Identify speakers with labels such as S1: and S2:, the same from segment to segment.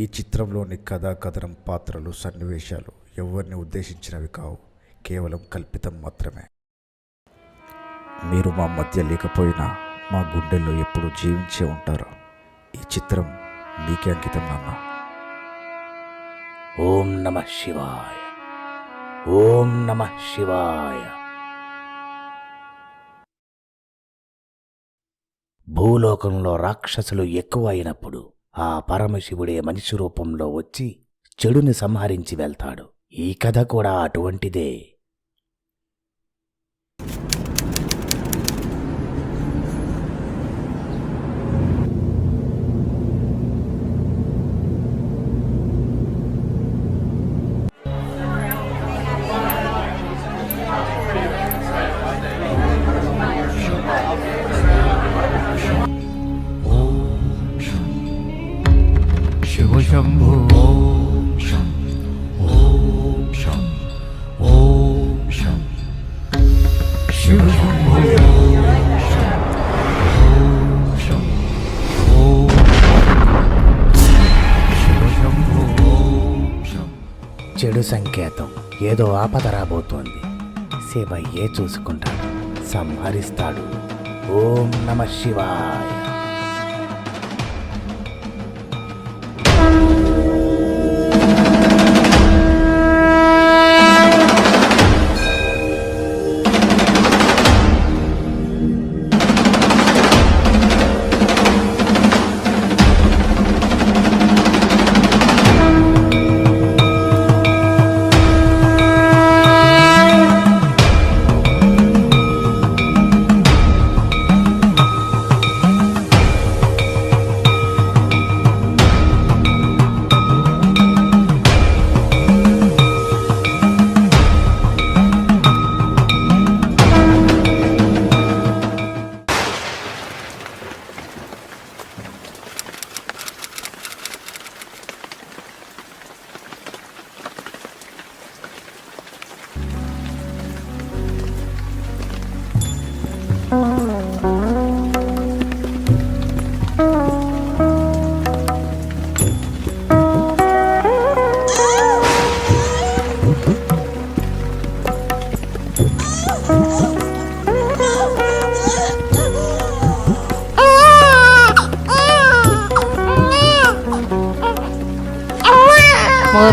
S1: ఈ చిత్రంలోని కథా కథనం పాత్రలు సన్నివేశాలు ఎవరిని ఉద్దేశించినవి కావు, కేవలం కల్పితం మాత్రమే. మీరు మా మధ్య లేకపోయినా మా గుండెల్లో ఎప్పుడూ జీవించే ఉంటారు. ఈ చిత్రం మీకే అంకితం నాన్న.
S2: ఓం నమః శివాయ. ఓం నమః శివాయ. భూలోకంలో రాక్షసులు ఎక్కువ అయినప్పుడు ఆ పరమశివుడే మనిషి రూపంలో వచ్చి చెడుని సంహరించి వెళ్తాడు. ఈ కథ కూడా అటువంటిదే.
S3: శంభో ఓం శం ఓం శం ఓం శం శివ శంభో ఓం శం ఓం శం ఓం శివ శంభో ఓం శం.
S2: చెడు సంకేతం, ఏదో ఆపద రాబోతోంది. శివయ్యే చూసుకుంటాడు, సంహరిస్తాడు. ఓం నమః శివాయ.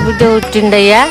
S4: బిడ్డ పుట్టిండయ్యా.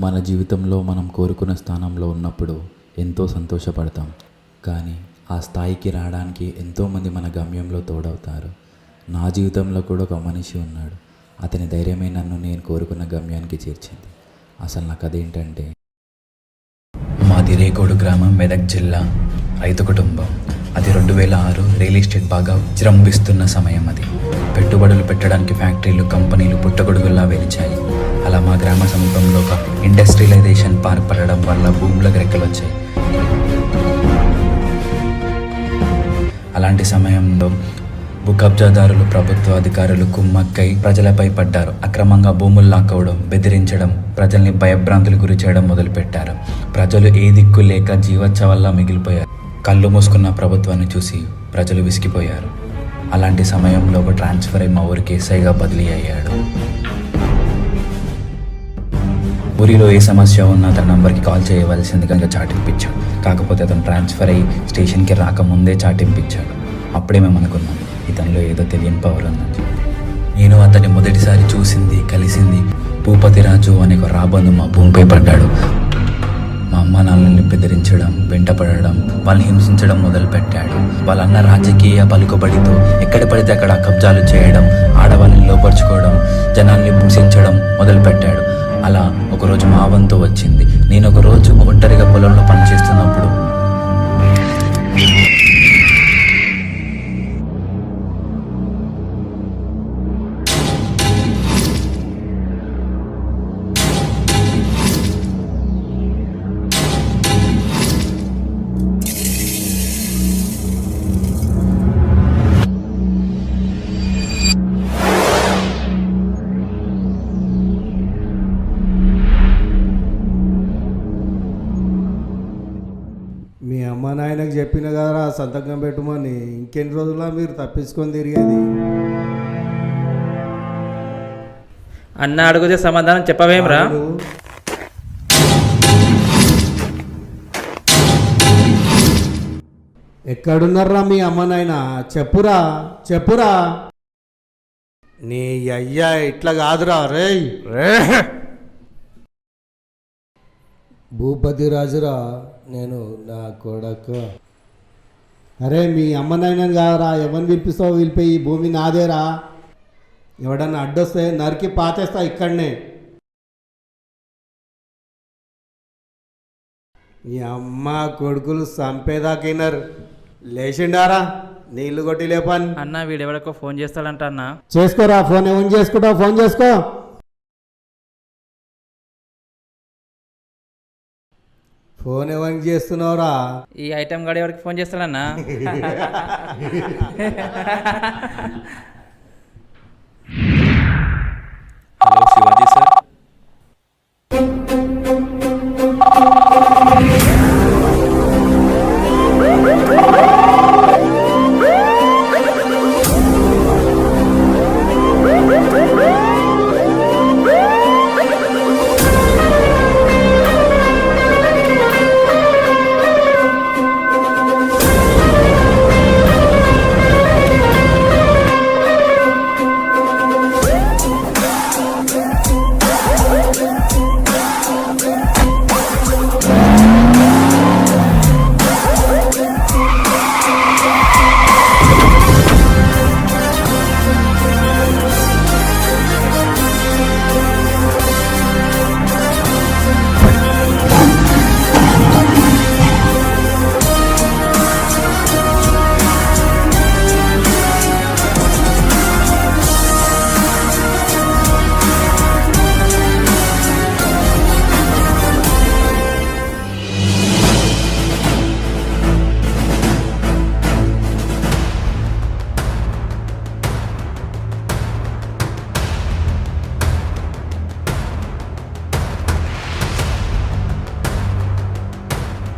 S5: మన జీవితంలో మనం కోరుకున్న స్థానంలో ఉన్నప్పుడు ఎంతో సంతోషపడతాం. కానీ ఆ స్థాయికి రావడానికి ఎంతోమంది మన గమ్యంలో తోడవుతారు. నా జీవితంలో కూడా ఒక మనిషి ఉన్నాడు. అతని ధైర్యమే నన్ను నేను కోరుకున్న గమ్యానికి చేర్చింది. అసలు నాకు అదేంటంటే,
S6: మాది రేకోడు గ్రామం, మెదక్ జిల్లా. రైతు కుటుంబం. అది 2006 రియల్ ఎస్టేట్ బాగా విజృంభిస్తున్న సమయం. అది పెట్టుబడులు పెట్టడానికి ఫ్యాక్టరీలు, కంపెనీలు పుట్టగొడుగుల్లా వెలిచాయి. అలా మా గ్రామ సమీపంలో ఒక ఇండస్ట్రియలైజేషన్ పార్క్ పడడం వల్ల భూములకు రెక్కలు వచ్చాయి. అలాంటి సమయంలో భూ కబ్జాదారులు, ప్రభుత్వ అధికారులు కుమ్మక్కై ప్రజలపై పడ్డారు. అక్రమంగా భూములు లాక్కోవడం, బెదిరించడం, ప్రజల్ని భయభ్రాంతులు గురి చేయడం మొదలుపెట్టారు. ప్రజలు ఏ దిక్కు లేక జీవోత్సవాల్లా మిగిలిపోయారు. కళ్ళు మూసుకున్న ప్రభుత్వాన్ని చూసి ప్రజలు విసిగిపోయారు. అలాంటి సమయంలో ఒక ట్రాన్స్ఫర్ అయి మా ఊరికి ఎస్ఐగా బదిలీ అయ్యాడు. ఊరిలో ఏ సమస్య ఉన్నా తన నంబర్కి కాల్ చేయవలసిందిగా చాటింపించాడు. కాకపోతే అతను ట్రాన్స్ఫర్ అయ్యి స్టేషన్కి రాకముందే చాటింపించాడు. అప్పుడే మేము అనుకున్నాం ఇతనిలో ఏదో తెలియని పవర్ ఉందని చెప్పి. నేను అతన్ని మొదటిసారి చూసింది, కలిసింది భూపతిరాజు అనే ఒక రాబందు మా భూమిపై పడ్డాడు. మా అమ్మ నాన్నల్ని బెదిరించడం, వెంటపడడం, వాళ్ళని హింసించడం మొదలుపెట్టాడు. వాళ్ళన్న రాజకీయ పలుకుబడితో ఎక్కడ పడితే అక్కడ కబ్జాలు చేయడం, ఆడవాళ్ళని లోపరుచుకోవడం, జనాల్ని హింసించడం మొదలుపెట్టాడు. అలా ఒకరోజు మా వంతు వచ్చింది. నేను ఒకరోజు ఒంటరిగా పొలంలో పనిచేస్తున్నప్పుడు
S7: మీ అమ్మ నాయనకు చెప్పిన కదరా సంతకం పెట్టమని. ఇంకెన్ని రోజుల్లో మీరు తప్పించుకొని తిరిగేది?
S8: అన్న అడుగుతే సమాధానం చెప్పవేమ్రా?
S7: ఎక్కడున్నారా మీ అమ్మ నాయన? చెప్పురా చెప్పురా. నీ అయ్యా ఇట్లా కాదురా రేయ్. భూపతి రాజురా నేను, నా కొడక. అరే మీ అమ్మ నాయనని కాదురా, ఎవరిని పిలిపిస్తావు పిలిపి. ఈ భూమి నాదేరా. ఎవడన్నా అడ్డొస్తే నరికి పాతేస్తా ఇక్కడనే. ఈ అమ్మ కొడుకులు చంపేదాకైనారు. లేచిండారా నీళ్లు కొట్టి లేపని.
S8: అన్న వీడెవడికో ఫోన్ చేస్తాడంట అన్న.
S7: చేసుకోరా ఫోన్. ఏమని చేసుకుంటావు? ఫోన్ చేసుకో. ఫోన్ ఎవరికి చేస్తున్నావురా?
S8: ఈ ఐటెం గాడి ఎవరికి ఫోన్ చేస్తాడన్నా?
S5: Hello Shivaji sir.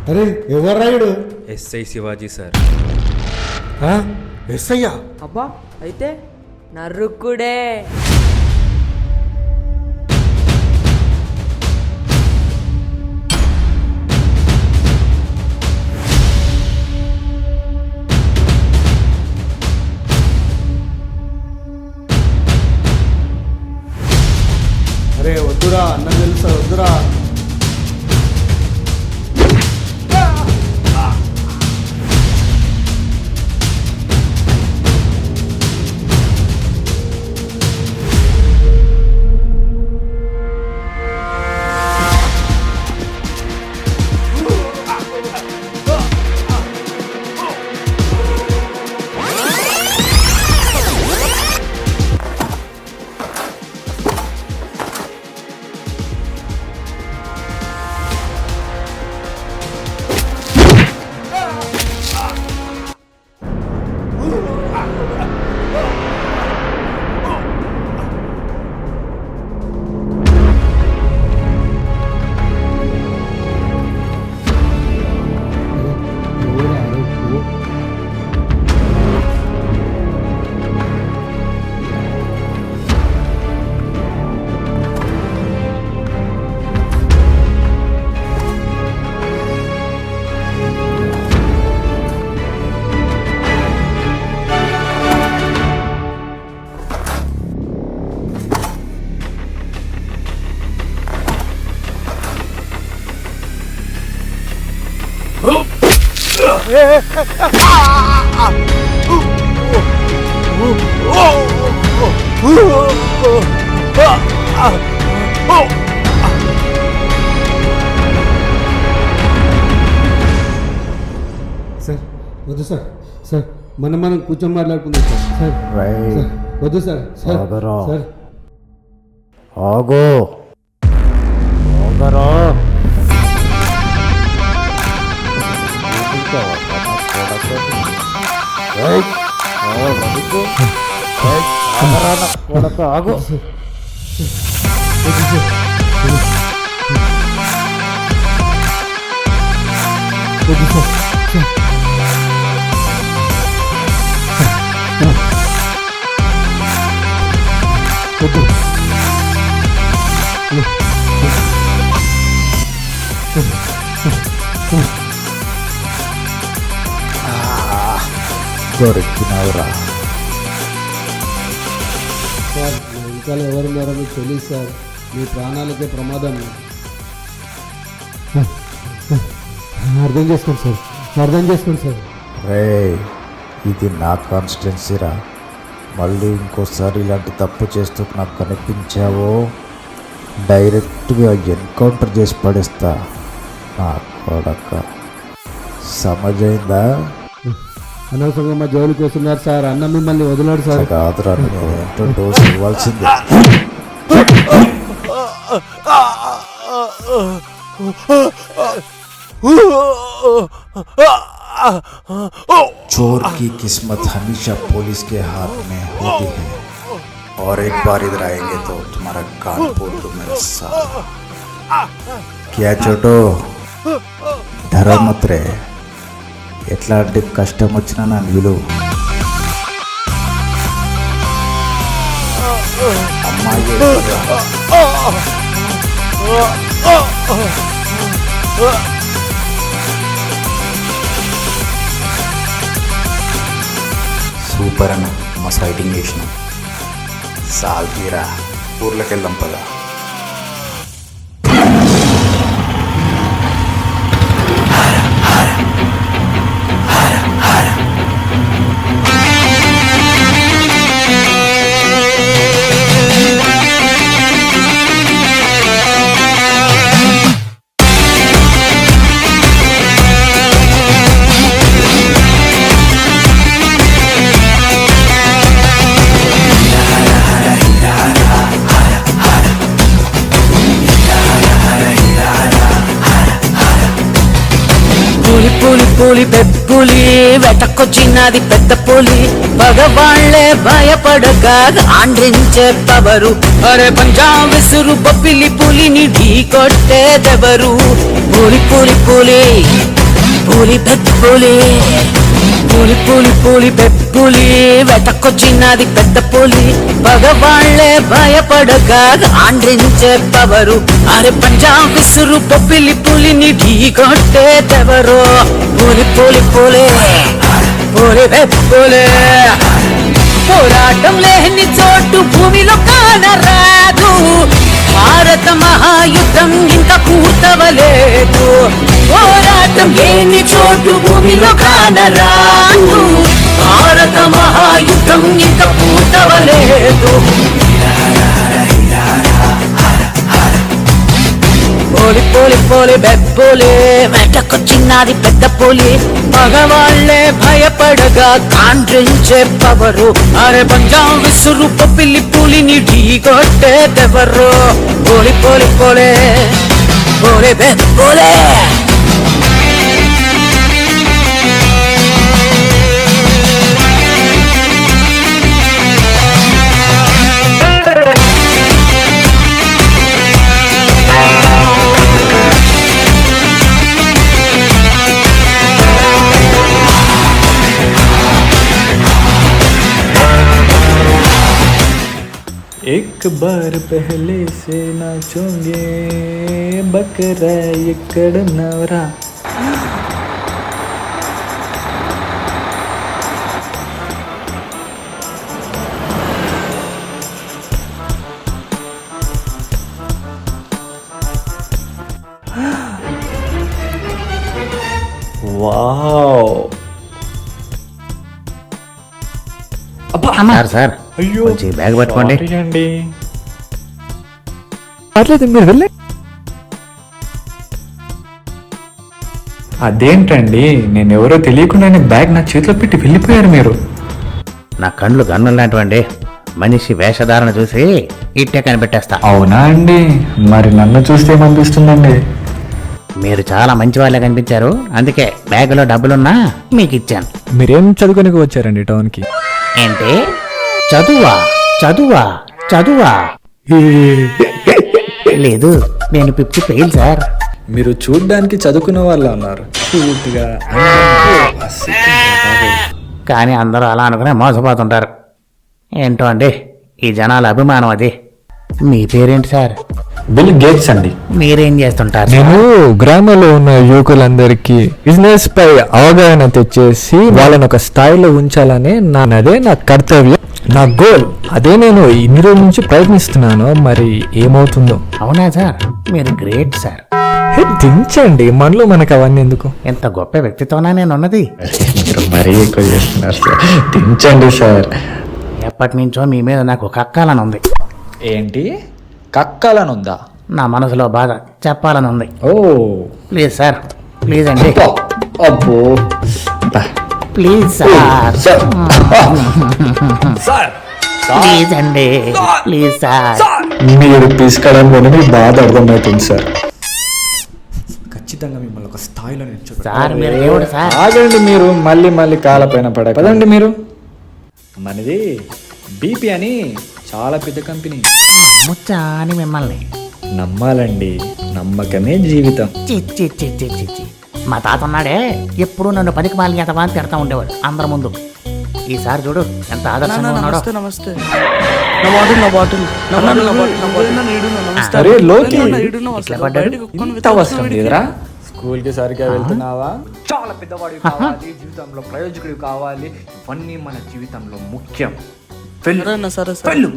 S7: అరే ఎవరు Rayudu?
S5: SI Shivaji sir.
S7: Yes అయ్యా?
S9: అబ్బా అయితే నరుక్కుడే.
S7: అరే వద్దురా, అన్న తెలుసా, వద్దురా. సార్ వద్దు సార్ సార్ మనం కూర్చొని మాట్లాడుకుందాం సార్ సార్ వద్దు సార్ సార్
S2: ఆగరా.
S7: సార్
S2: ఆగో ఆగరా. ఆగు.
S7: వద్దు సార్ వద్దు
S2: దొరికినవురా.
S7: సార్ నా ఇంకా ఎవరున్నారో మీకు తెలియదు సార్, మీ ప్రాణాలకే ప్రమాదం. అర్థం చేసుకోండి సార్, అర్థం చేసుకోండి సార్.
S1: రేయ్, ఇది నా కాన్స్టిట్యున్సీరా. మళ్ళీ ఇంకోసారి ఇలాంటి తప్పు చేస్తూ నాకు కనిపించావో డైరెక్ట్గా ఎన్కౌంటర్ చేసి పడేస్తా నా కొడక. సమజైందా?
S7: అనవసరంగా మా జోలికి వస్తున్నారు సార్. అన్న మిమ్మల్ని వదిలాడు సార్.
S1: కాదురా, నేను ఏంటో డోసు ఇవ్వాల్సిందే. चोर की किस्मत हमेशा पुलिस के हाथ में होती है, और एक बार इधर आएंगे तो तुम्हारा कान पोल दो मेरे साथ. क्या छोटो, डरो मत रे. ఎట్లాంటి కష్టం వచ్చినా నన్ను విలువ. అమ్మాయి
S6: సూపర్ అన్న, మస్తు ఫైటింగ్ చేసినాం.
S1: సాల్తీరా, ఊర్లోకి వెళ్దాం పదా.
S10: పులి బెప్పులి వెటకొచ్చినది పెద్ద పులి, పగవాళ్లే భయపడగా ఆండ్రించే పవరు. అరే పంజాబ్ విసురు బొబ్బిలి పులిని ఢీ కొట్టేదెవరు? పులి పులి పులి పులి బెప్పులి, పులి పులి పులి బెప్పులి వెటకొచ్చినది పెద్ద పులి, పగవాళ్లే భయపడగా ఆండ్రించే పవరు. అరే పంజాబ్ విసురు బొబ్బిలి పులిని ఢీ కొట్టేదెవరు? పులి పులి పులి పులి బెప్పులి. పోరాటం లేని చోటు భూమిలో కానరాదు, భారత మహాయుద్ధం ఇంకా పూర్తవలేదు. పోరాటం లేని చోటు భూమిలో కానరాదు, భారత మహాయుద్ధం ఇంకా పూర్తవలేదు. పోలి పోలి పోలి బెప్పులి వెటకొచ్చినది పెద్ద పులి, మగవాళ్లే భయపడగా కాండ్రించే పవరు. అరే పంజాబ్ విసురు పిల్లి పులిని ఢీ కొట్టేదెవరు? పోలి పోలి పోలి పోలి బెప్పులి.
S3: एक बार पहले से नाचोगे बकरा इकड़ नवरा. वाओ.
S2: సార్ సార్
S3: అయ్యో
S2: కొంచెం ఈ బ్యాగ్ పట్టుకోండి.
S3: సారీ అండి. పర్లేదు మీరు వెళ్ళే. అదేంటండి, నేను ఎవరో తెలియకుండానే బ్యాగ్ నా చేతిలో పెట్టి వెళ్ళిపోయారు మీరు.
S2: నా కళ్ళు గన్నులు లాంటివండి. మనిషి వేషధారణ చూసి ఇట్టే కనిపెట్టేస్తా.
S3: అవునా అండి? మరి నన్ను చూస్తే ఏమనిపిస్తుందండి?
S2: మీరు చాలా మంచి వాళ్ళే కనిపించారు, అందుకే బ్యాగులో డబ్బులున్నా మీకు ఇచ్చాను.
S3: మీరేం చదువుకోనికి వచ్చారండి టౌన్కి?
S2: ఏంటి చదువా చదువా చదువా? లేదు, నేను 50 ఫెయిల్ సార్.
S3: మీరు చూడ్డానికి చదువుకున్న వాళ్ళు ఉన్నారు, పూర్తిగా
S2: కానీ అందరూ అలా అనుకునే మోసపోతుంటారు. ఏంటో అండి ఈ జనాల అభిమానం అది. మీ పేరేంటి సార్?
S3: బిల్ గేట్స్ అండి.
S2: మీరేం చేస్తుంటారు?
S3: నేను గ్రామంలో ఉన్న యువకులందరికీ బిజినెస్ పై అవగాహన తెచ్చేసి వాళ్ళని ఒక స్థాయిలో ఉంచాలనే అదే నా కర్తవ్యం, నా గోల్. అదే నేను ఇన్ని రోజుల నుంచి ప్రయత్నిస్తున్నాను, మరి ఏమవుతుందో.
S2: అవునా సార్, మీరు గ్రేట్ సార్.
S3: దించండి, మనలో మనకు అవన్నీ ఎందుకు?
S2: ఎంత గొప్ప వ్యక్తితోనా నేను ఉన్నది.
S3: మీరు మరీ ఎక్కువ చేస్తున్నారు సార్, దించండి సార్.
S2: ఎప్పటి నుంచో మీ మీద నాకు ఒక అక్కాలని ఉంది.
S3: ఏంటి కక్కాలని ఉందా?
S2: నా మనసులో బాధ చెప్పాలని ఉంది.
S3: ఓ
S2: ప్లీజ్ సార్, ప్లీజ్ అండి,
S3: అబ్బో
S2: ప్లీజ్ సార్, ప్లీజ్ అండి, ప్లీజ్ సార్.
S3: మీరు తీసుకెళ్ళడంలోనే మీ బాధ అర్థమవుతుంది సార్. ఖచ్చితంగా మిమ్మల్ని ఒక స్థాయిలో
S2: సార్ మీరు దేవుడు సార్.
S3: ఆగండి, మీరు మళ్ళీ మళ్ళీ కాలపైన పదండి. మీరు మనది బీపీ అని చాలా పెద్ద కంపెనీ.
S2: ముచ్చా అని మిమ్మల్ని
S3: నమ్మాలండి, నమ్మకమే జీవితం.
S2: చి చి చి చి చి చి. మా తాత ఉన్నాడే, ఎప్పుడు నన్ను పనికి మాలిన ఎంత బాగా తిడతా ఉండేవాడు అందరి ముందు. ఈసారి చూడు ఎంత ఆదర్శంగా ఉన్నాడో.
S3: అరే లోకి,
S2: ఇట్లా పడ్డాడు.
S3: ఇంత అవసరం లేదురా? స్కూల్ కి సరిగ్గా వెళ్తున్నావా?
S6: చాలా పెద్దవాడివి కావాలి, జీవితంలో ప్రయోజకుడివి కావాలి, ఇవన్నీ మన జీవితంలో ముఖ్యం. వెళ్ళు.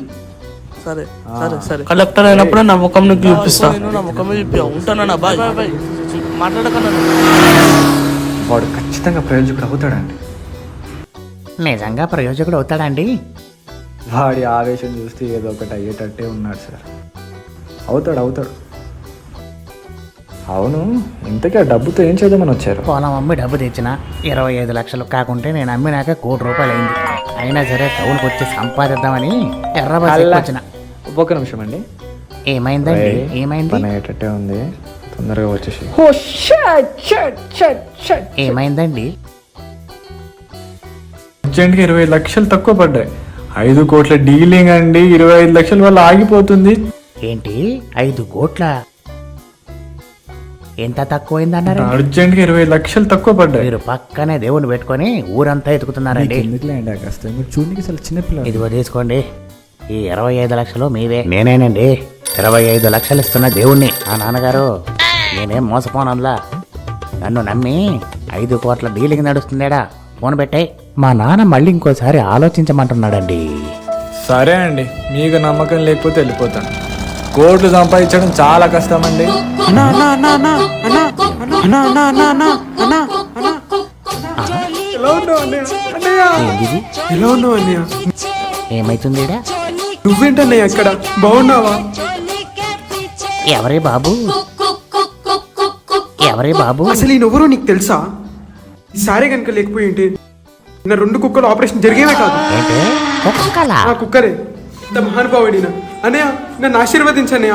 S10: కలెక్టర్ అయినప్పుడు నా ముఖం నీకు చూపిస్తా. నా ముఖం చూపి ఉంటానా? బాయ్ మాట్లాడకన్నా.
S6: వాడు ఖచ్చితంగా ప్రయోజకుడు అవుతాడండి.
S2: నిజంగా ప్రయోజకుడు అవుతాడండి.
S3: వాడి ఆవేశం చూస్తే ఏదో ఒకటి అయ్యేటట్టే ఉన్నాడు సార్. అవుతాడు. అవును, ఇంతకీ ఆ డబ్బుతో ఏం చేద్దామని వచ్చారు?
S2: పొలం అమ్మి డబ్బు తెచ్చిన 25 లక్షలు కాకుంటే నేను అమ్మినాక ₹1,00,00,000 అయింది. అయినా సరే టౌన్కి వచ్చి సంపాదిద్దామని ఎర్రబస్ వచ్చిన.
S3: ఒక నిమిషం అండి.
S2: ఏమైందండి? ఏమైంది?
S3: పని అయ్యేటట్టే ఉంది, తొందరగా వచ్చేసి.
S2: ఏమైందండి?
S3: అర్జెంట్గా 25 లక్షలు తక్కువ పడ్డాయి. 5 కోట్ల డీలింగ్ అండి, 25 లక్షల వల్ల ఆగిపోతుంది.
S2: ఏంటి 5 కోట్ల? ఎంత తక్కువైందన్నారు?
S3: అర్జెంట్గా 25 లక్షలు తక్కువ పడ్డాయి.
S2: మీరు పక్కనే దేవుని పెట్టుకొని ఊరంతా ఎత్తుకుతున్నారండి.
S3: చూడడానికి చాలా చిన్నపిల్ల.
S2: ఇదిగో తీసుకోండి, ఈ 25 లక్షలు మీవే. నేనేనండి 25 లక్షలు ఇస్తున్న దేవుణ్ణి. ఆ నాన్నగారు నేనేం మోసపోనంలా. నన్ను నమ్మి 5 కోట్ల డీలింగ్ నడుస్తుందేడా. ఫోన్ పెట్టాయి. మా నాన్న మళ్ళీ ఇంకోసారి ఆలోచించమంటున్నాడండి.
S3: సరే అండి, మీకు నమ్మకం లేకపోతే వెళ్ళిపోతాను. కోట్లు సంపాదించడం చాలా కష్టం అండి.
S2: ఏంటిది? ఏమైతుంది?
S3: నువ్వేంటన్నయ్య ఎక్కడ? బాగున్నావా?
S2: ఎవరే బాబు? ఎవరే బాబు?
S11: అసలు ఈ నువ్వరు నీకు తెలుసా? ఈసారి కనుక లేకపోయింటే నా 2 కుక్కలు ఆపరేషన్ జరిగేవే కాదు.
S2: ఆ
S11: కుక్కరే ఇంత మహానుభావుడిన. అన్నయ్య నన్ను ఆశీర్వదించన్నయ్య.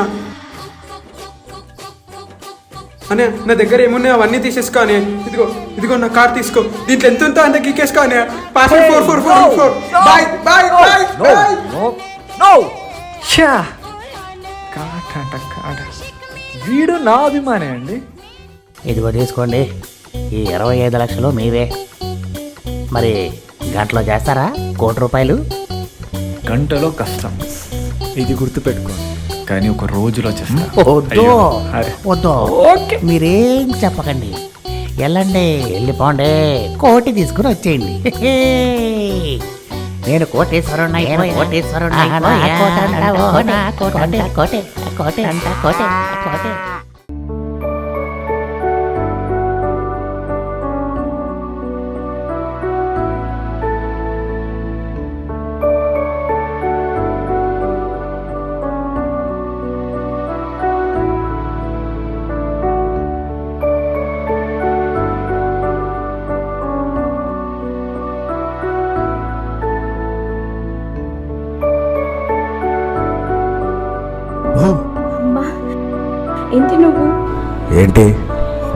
S11: అన్నయ్య నా దగ్గర ఏమున్నాయో అవన్నీ తీసేసుకో అన్నయ్య. ఇదిగో నా కార్ తీసుకో, దీంట్లో ఎంత ఉందో అంత గీకేసుకో అన్నయ్య. Password 4444. Bye bye bye bye.
S3: వీడు నా అభిమానే అండి.
S2: ఇదిగో తీసుకోండి, ఈ 25 లక్షలు మీవే. మరి గంటలో చేస్తారా ₹1,00,00,000?
S3: గంటలో కష్టం, ఇది గుర్తుపెట్టుకోండి, కానీ ఒక రోజులో చేస్తా.
S2: వద్దు, మీరేం చెప్పకండి. వెళ్ళండి, వెళ్ళిపోండి, కోటి తీసుకుని వచ్చేయండి. నేను కోటేశ్వరున్నా, కోటే.
S12: ఏంటి నువ్వు?
S1: ఏంటి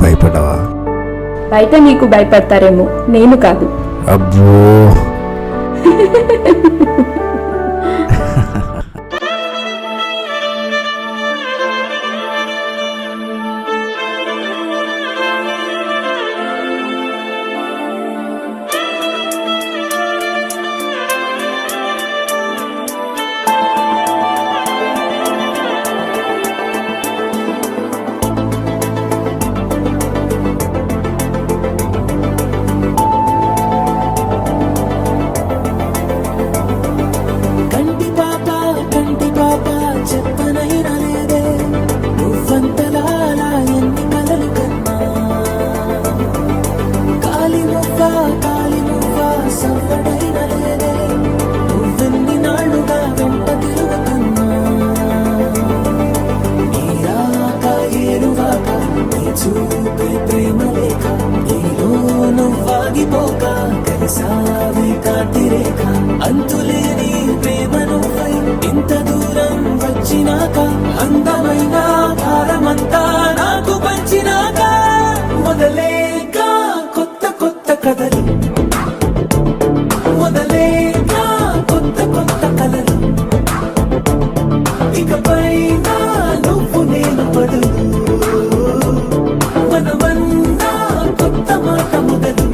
S1: భయపడ్డావా?
S12: బయట నీకు భయపడతారేమో, నేను కాదు.
S1: అబ్బో
S13: అంతులేని ప్రేమ నువ్వై ఇంత దూరం వచ్చినాక అందమైన భారమంతా నాకు పంచినాక మొదలేక కొత్త కొత్త కథలు మొదలేక కొత్త కొత్త కలలు ఇకపై నువ్వు నేను బదులు మనమన్నా కొత్త మాట మొదలు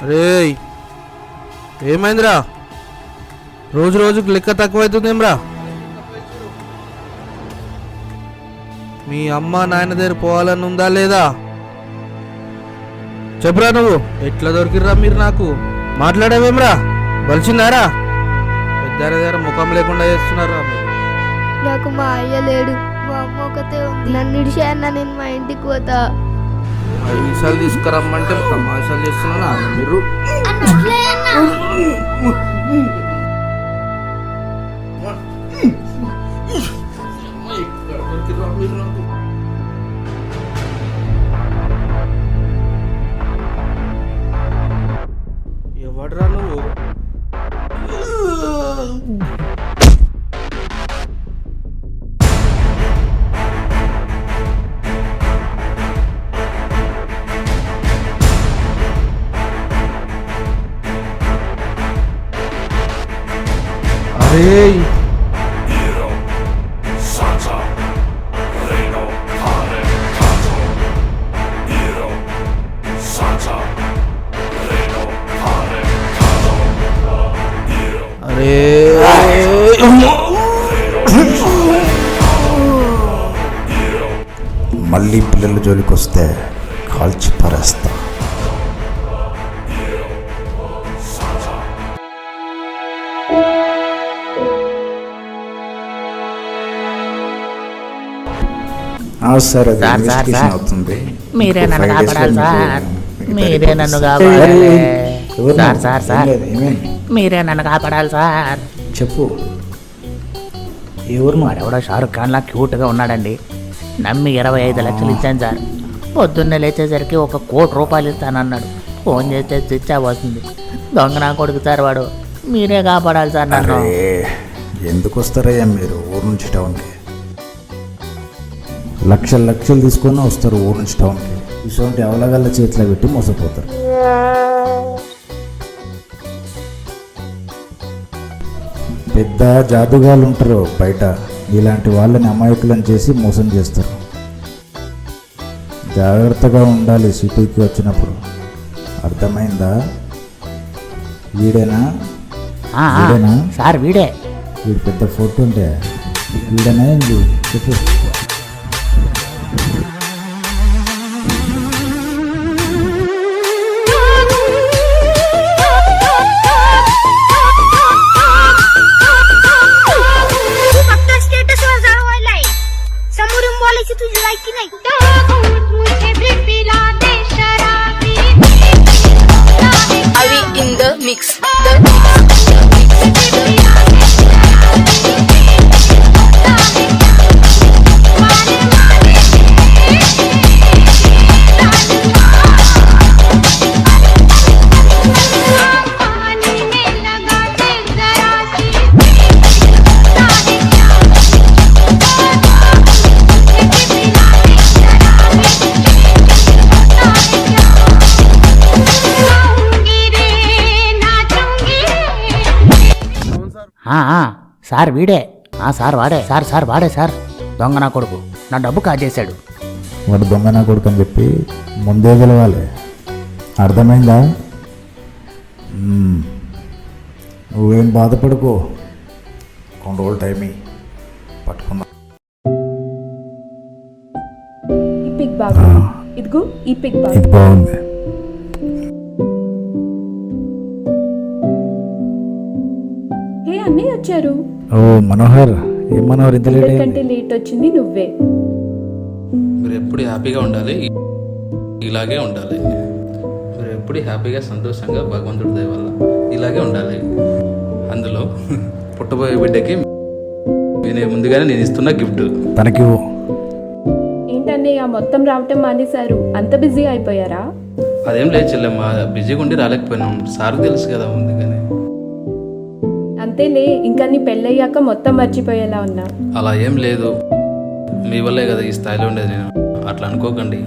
S10: అరే ఏమైందిరా? రోజు రోజుకు లెక్క తక్కువైతుందేమ్రా? మీ అమ్మ నాయన దగ్గర పోవాలని ఉందా లేదా? చెప్పురా, నువ్వు ఎట్లా దొరికిర్రా మీరు? నాకు మాట్లాడేవేమ్రా? బలిచిందారా? పెద్ద దగ్గర ముఖం లేకుండా చేస్తున్నారా?
S14: నాకు మా అయ్య లేడు, మా అమ్మ ఒకతే ఉంది. నన్ను ఇడిచి అన్న నేను మా ఇంటికి పోతా.
S10: పైసలు తీసుకురమ్మంటే తమాషాలు చేస్తున్నా మీరు. ఎవడ్రా నువ్వు? Hey! అరే
S1: మళ్ళీ పిల్లల జోలికి వస్తే కాల్చి పారేస్తా. సార్ అవుతుంది.
S2: మీరే నన్ను కాపాడాలి సార్, మీరే నన్ను కాపాడాలి సార్. సార్ సార్ మీరే నన్ను కాపాడాలి సార్.
S1: చెప్పు,
S2: ఎవరు? వాడెవడో షారుఖ్ ఖాన్ లా క్యూట్గా ఉన్నాడండి. నమ్మి 25 లక్షలు ఇచ్చాను సార్. పొద్దున్నే లేచేసరికి 1 కోటి రూపాయలు ఇస్తానన్నాడు. ఫోన్ చేస్తే స్విచ్ ఆఫ్ వస్తుంది. దొంగ నా కొడుకు సార్ వాడు. మీరే కాపాడాలి సార్ నన్ను.
S1: ఎందుకు వస్తారయ్యా మీరు ఊరు నుంచి టౌన్కి? లక్షలు తీసుకొని వస్తారు ఊరు నుంచి టౌన్కి. ఇటువంటి అవలగల్ల చేతిలో పెట్టి మోసపోతారు. పెద్ద జాదుగాళ్ళు ఉంటారు బయట, ఇలాంటి వాళ్ళని అమాయకులను చేసి మోసం చేస్తారు. జాగ్రత్తగా ఉండాలి సిటీకి వచ్చినప్పుడు, అర్థమైందా? వీడేనా?
S2: సార్ వీడే.
S1: వీడు పెద్ద ఫోటో ఉంటే వీడేనా ఏంది? చెప్పు.
S14: समोरून बोलायची तुझी लायकी नाही.
S2: సార్ వీడే. సార్ వాడే సార్ వాడే సార్. దొంగ నా కొడుకు నా డబ్బు కాజేశాడు.
S1: వాడు దొంగ నా కొడుకు అని చెప్పి ముందే గెలవాలి, అర్థమైందా? నువ్వేం బాధపడుకో, కొన్ని రోజులు టైం పట్టుకున్నా.
S12: ఈ పిక్ బాగా, ఇదిగో ఈ పిక్ బాగా.
S1: ఇది బాగుంది.
S12: హే అన్నయ్య వచ్చారు.
S1: ఓ మనోహర్, ఏం మనోహర్ ఇంత లేట్
S12: కంటే లేట్ వచ్చింది నువ్వే.
S10: మీరు ఎప్పుడు హ్యాపీగా ఉండాలి, ఇలాగే ఉండాలి. మీరు ఎప్పుడు హ్యాపీగా సంతోషంగా భగవంతుడి దయ వల్ల ఇలాగే ఉండాలి. అందులో పుట్టబోయే బిడ్డకి నేను ముందుగానే నేను ఇస్తున్న గిఫ్ట్
S1: తనకి.
S12: ఏంటన్నయ్య మొత్తం రావటం మానేశారు, అంత బిజీ అయిపోయారా?
S10: అదేం లేదు చెల్లెమ్మ, బిజీగా ఉండి రాలేకపోయినాం. సార్ తెలుసు కదా ముందుగానే.
S12: అంతేలే, ఇంకా నీ పెళ్ళయ్యాక మొత్తం మర్చిపోయేలా ఉన్నా.
S10: అలా ఏం లేదు, మీ వల్లే కదా ఈ స్థాయిలో ఉండేది. నేను అట్లా అనుకోకండి.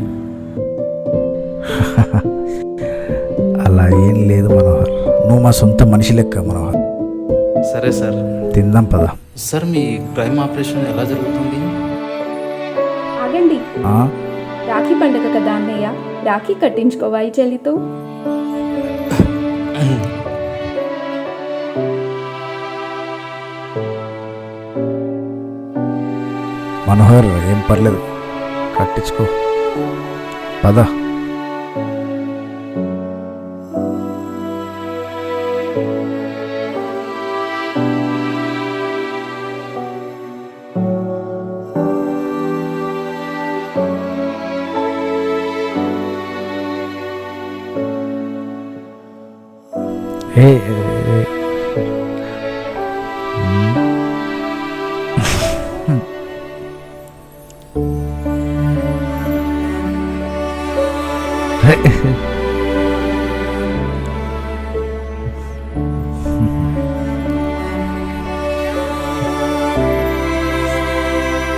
S1: అలా ఏం లేదు మనోహర్, నువ్వు మా సొంత మనిషి లెక్క మనోహర్.
S10: సరే సార్,
S1: తిందాం పద.
S10: సార్ మీ క్రైమ్ ఆపరేషన్ ఎలా జరుగుతుంది?
S12: ఆగండి, రాఖీ పండుగ కదా అన్నయ్య, రాఖీ కట్టించుకోవా ఈ చెల్లితో?
S1: మనోహర్ ఏం పర్లేదు, కట్టించుకో పద. ఏ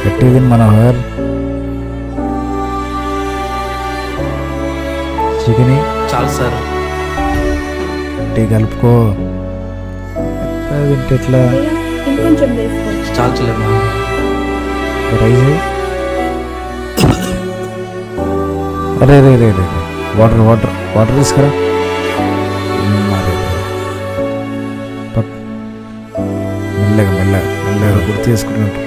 S1: ఎట్టిది మనోహర్? చికెన్
S10: చాలు సార్.
S1: టీ కలుపుకో. తింటే ఎట్లా?
S12: ఇంకొంచెం వేసుకో.
S10: చాలు చెల్లెమ్మా.
S1: రైస్. అరే రే రే రే, వాటర్ వాటర్ వాటర్ తీసుకురా. మెల్లగా మెల్లగా మెల్లగా గుర్తు చేసుకున్నట్టు.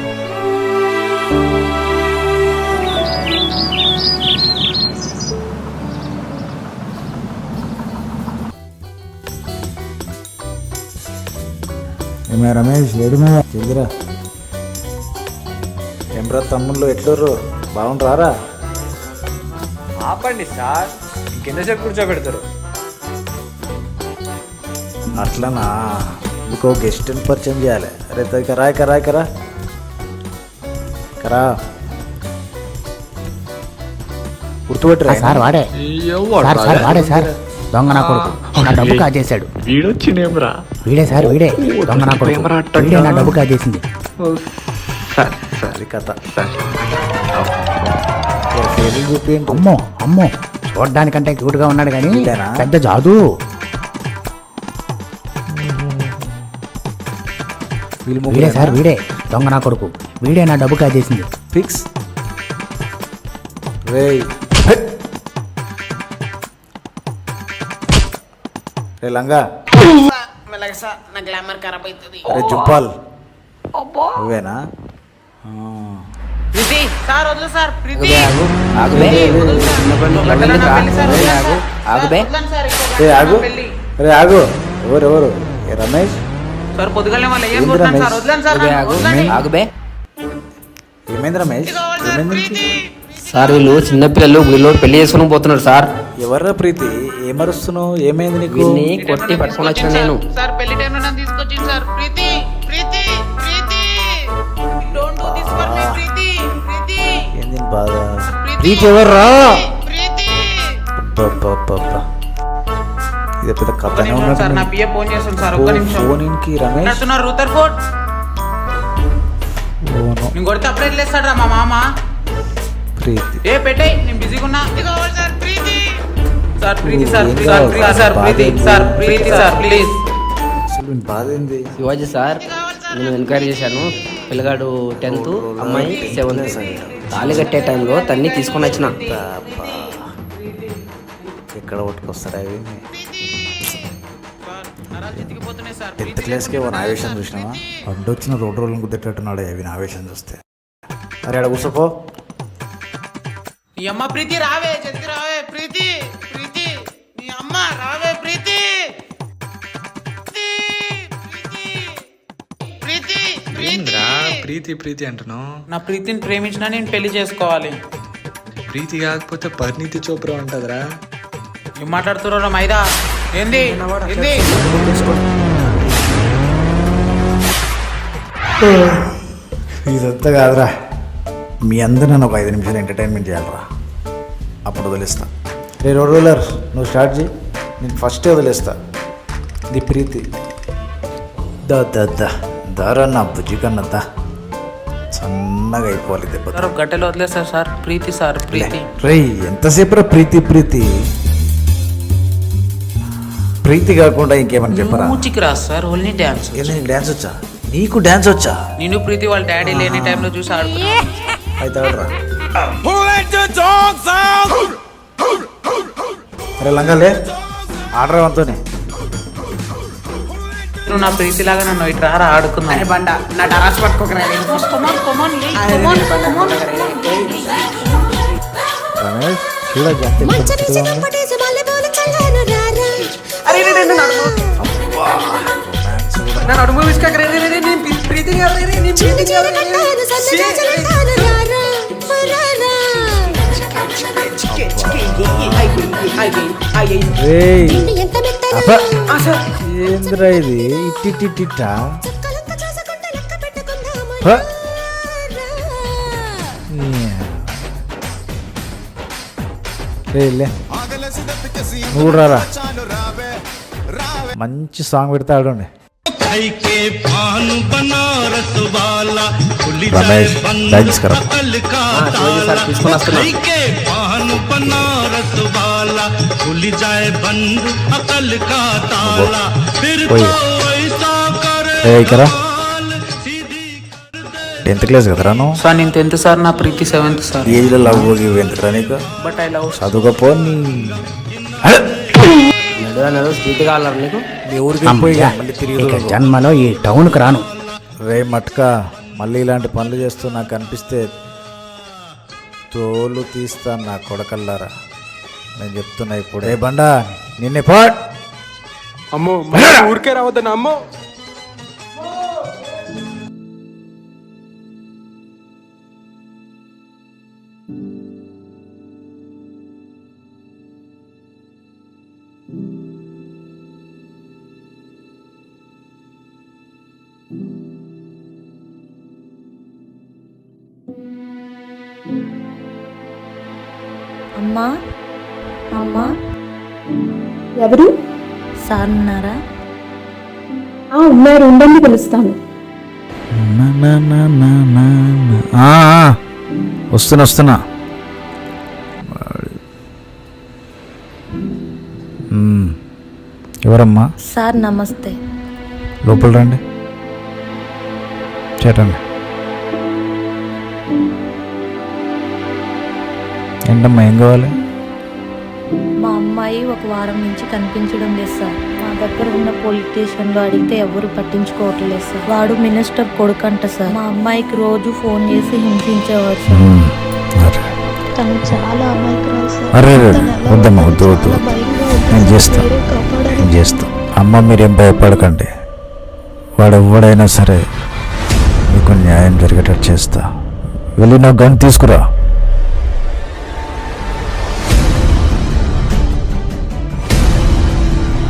S1: ఏమే రమేష్, ఏడుమే చెందిరా. ఏమ్రా తమ్ముళ్ళు ఎట్లరు, బాగుంటారా?
S15: ఆపండి సార్, ఇంకెంతసేపు కూర్చోబెడతారు?
S1: అట్లనా, ఇంకో గెస్ట్ని పరిచయం చేయాలి. అరే కరా కరా కరా కరా, గుర్తుపెట్టరా?
S2: సార్ వాడే సార్ వాడే సార్. దొంగ నా కొడుకు నా డబ్బు కాజేశాడు. వీడే సార్ వీడే. దొంగ నా కొడుకు వీడే నా డబ్బు కాజేసింది.
S1: కథ
S2: అమ్మో అమ్మో, చూడడానికంటే క్యూట్ గా ఉన్నాడు కానీ పెద్ద జాదు. వీడే సార్ వీడే. దొంగ నా కొడుకు వీడే నా డబ్బు కాజేసింది.
S1: ఫిక్స్ రే లంగా. అరే జుప్పాల్ నువ్వేనా? ఆగు అరే ఆగు. ఎవరు ఎవరు? రమేష్ ఏమైంది రమేష్?
S15: సార్ వీళ్ళు చిన్నపిల్లలు వీళ్ళు పెళ్లి చేసుకుని పోతున్నారు సార్.
S1: ఎవర్రా ప్రీతి? ఏమరుస్తున్నావు? ఏమైంది నీకు?
S15: కొట్టి పట్టుకొని వచ్చిన నేను.
S1: ఏంది బాధ? ప్రీతి ఎవర్రా? ఇది పెద్ద కథనే ఉన్నది. ఫోన్కి రమేష్ ప్రీతి
S8: ఏ పెట్టే, నేను బిజీగా ఉన్నా. Sir Preethi sir sir please.
S1: అసలు బాధ ఏంది?
S15: శివాజీ సార్, నేను ఎంక్వైరీ చేశాను. పిల్లగాడు 10th, అమ్మాయి 7th. తాళి కట్టే టైంలో తన్ని తీసుకొని వచ్చిన.
S1: ఎక్కడ పట్టుకొస్తారా ఇవి? 10th క్లాస్కే వాని ఆవేశం చూసినావా? అడ్డొచ్చిన రోడ్డు రోజులను గుద్దేటట్టున్నాడు అవి ఆవేశం చూస్తే. అరే అక్కడ కూర్చోపో.
S10: నీ అమ్మ ప్రీతి రావే, జల్ది రావే ప్రీతి, ప్రీతి నీ అమ్మ రావే ప్రీతి, ప్రీతి
S11: ఏంద్రా ప్రీతి ప్రీతి అంటున్నావు?
S10: నా ప్రీతిని ప్రేమించినా నేను పెళ్లి చేసుకోవాలి.
S11: ప్రీతి కాకపోతే పరిణీతి చోప్రా ఉంటుందిరా.
S10: ఏం మాట్లాడుతున్నారా మైదా? ఏంది ఏంది?
S1: ఇదంతా కాదురా, మీ అందరూ నన్ను ఒక 5 నిమిషాలు ఎంటర్టైన్మెంట్ చేయాలరా, అప్పుడు వదిలేస్తా. రే రోడ్ రోలర్, నువ్వు స్టార్ట్ చేయి, నేను ఫస్టే వదిలేస్తా. ఇది ప్రీతి. దారా నా బుజ్జి కన్నద్దా, సన్నగా అయిపోవాలి దెబ్బ.
S10: గట్టెలో వదిలేస్తారు సార్. ప్రీతి సార్, ప్రీతి.
S1: రే ఎంతసేపు రా ప్రీతి ప్రీతి? ప్రీతి కాకుండా ఇంకేమని చెప్పరా?
S10: మూచికి రాదు సార్, ఓన్లీ డ్యాన్స్.
S1: నీకు డ్యాన్స్ వచ్చా? నీకు డ్యాన్స్ వచ్చా?
S10: నేను ప్రీతి వాళ్ళ డాడీ లేని టైంలో చూసి ఆడుకున్నా.
S1: అయితే ఆడరా. అరే లంగాలే ఆడరా వంతోనే.
S10: నువ్వు నా ప్రీతి లాగా నన్ను ఇటు రారా ఆడుకున్నా. బండ నా డరాస్ పట్టుకోకరా.
S1: రమేష్ చూడగా
S11: నడుము విసుకరే ప్రీతి
S1: ఏంద్రా ఇది ఇట్టిట్టిట్టా? నువ్వు రారా, మంచి సాంగ్ పెడతా ఆడండి. రమేష్ థ్యాంక్స్ కరా. కరా 10th క్లాస్ కదరా నువ్వు?
S10: సార్ నేను 10th సార్, నా ప్రీతి 7th సార్.
S1: ఏజ్లో లవ్ ఎందుకురా నీకు?
S10: But I love.
S1: చదువుకపో నీ
S15: స్వీట్ కావాలరా నీకు?
S1: ఊరికి పోయి మళ్ళీ తిరిగి
S2: జన్మలో ఈ టౌన్కి రాను.
S1: రే మట్కా, మళ్ళీ ఇలాంటి పనులు చేస్తూ నాకు కనిపిస్తే తోలు తీస్తాను నా కొడకల్లారా, నేను చెప్తున్నా ఇప్పుడు. రే బండా నిన్నే పాట్.
S11: అమ్మో ఊరికే రావద్దన్న. అమ్మో
S4: అమ్మా, అమ్మా
S12: ఎవరు?
S4: సార్ ఉన్నారా?
S12: ఉన్నారు, ఉండండి పిలుస్తాను.
S1: వస్తున్నా. ఎవరమ్మా?
S4: సార్ నమస్తే.
S1: లోపల రండి, చేరండి. ఏంటమ్మా ఏం కావాలి?
S4: మా అమ్మాయి ఒక వారం నుంచి కనిపించడం లేదు సార్. మా దగ్గర ఉన్న పోలీస్ స్టేషన్లో అడిగితే ఎవరు పట్టించుకోవట్లేదు సార్. వాడు మినిస్టర్ కొడుకంట సార్. మా అమ్మాయికి రోజు ఫోన్ చేసి హింసించేవాడు సార్.
S14: తను చాలా అమాయకురాలు సార్.
S1: అరే వద్దమ్మా, వద్దు. నేను చేస్తా. అమ్మ మీరేం భయపడకండి, వాడు ఎవడైనా సరే మీకు న్యాయం జరిగేటట్టు చేస్తా. వెళ్ళి నా గన్ తీసుకురా.